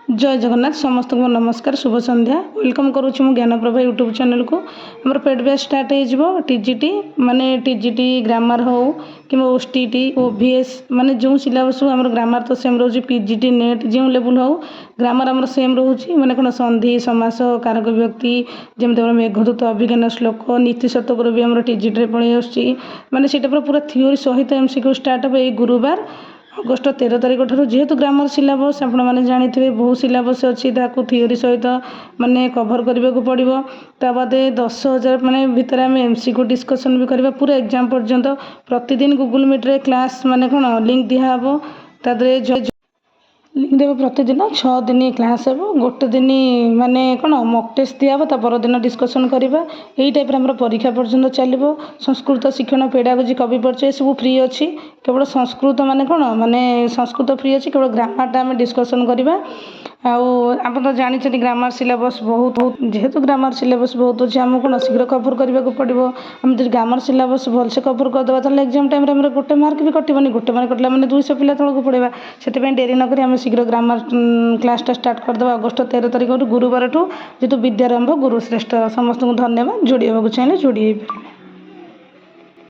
जय जगन्नाथ समस्त को नमस्कार शुभ संध्या वेलकम करुँच मु ज्ञानप्रभा यूट्यूब चैनल को आमर पेड बैच स्टार्ट हो टीजीटी माने टीजीटी ग्रामर हो कि ओटीटी ओवीएस माने जो सिलेबस आम ग्रामर तो सेम रोज पीजीटी नेट जो लेवल हो ग्रामर आमर सेम रोचे माने कौन संधि समास कारक व्यक्ति जमी मेघदूत अभिज्ञान श्लोक नीति शतक भी आम टीजीटी पड़े आसने से पूरा थ्योरी सहित एमसीक्यू स्टार्ट हो ये गुरुवार अगस्ट 13 तारिख ठार जेहेतु ग्रामर सिलेबस आपण मैंने जानते बहुत सिलेबस अच्छी थ्योरी सहित माने कभर करने को पड़ो ता बादे 10,000 माने भितर आम एमसीक्यू डिस्कसन भी करवा पूरा एग्जाम पर्यंत प्रतिदिन गूगल मीट रे क्लास माने कौन लिंक दिहब तादरे लिंक देव प्रतिदिन 6 दिन क्लास हे गोटे दिन माने कौन मक टेस्ट दिहब ता परदिन डिस्कसन करवा यही टाइप आम परीक्षा पर्यंत चलो संस्कृत शिक्षण पेडागोजी कवि परिचय सब फ्री अच्छी केवल संस्कृत माने कौन माने संस्कृत फ्री अच्छी केवल ग्रामर आम डिस्कसन करवा आप तो जानते ग्रामर सिलेबस बहुत जेहेतु ग्रामर सिलेबस बहुत अच्छे आमको कौन शीघ्र कभर करने को पड़ो आम जो ग्रामर सिलेबस भलसे कभर करदे ताले एग्जाम टाइम गोटे मार्क भी कटबनी गोटे मार्क कटला मैंने 200 पिला तौक पड़ेगा से डेरी नक आम शीघ्र ग्रामर क्लास स्टार्ट करदे अगस्ट 13 तारिख गुरुवार ठू जेहेतु विद्यारंभ गुरुश्रेष्ठ समस्त को धन्यवाद जोड़ी चाहिए जोड़ी।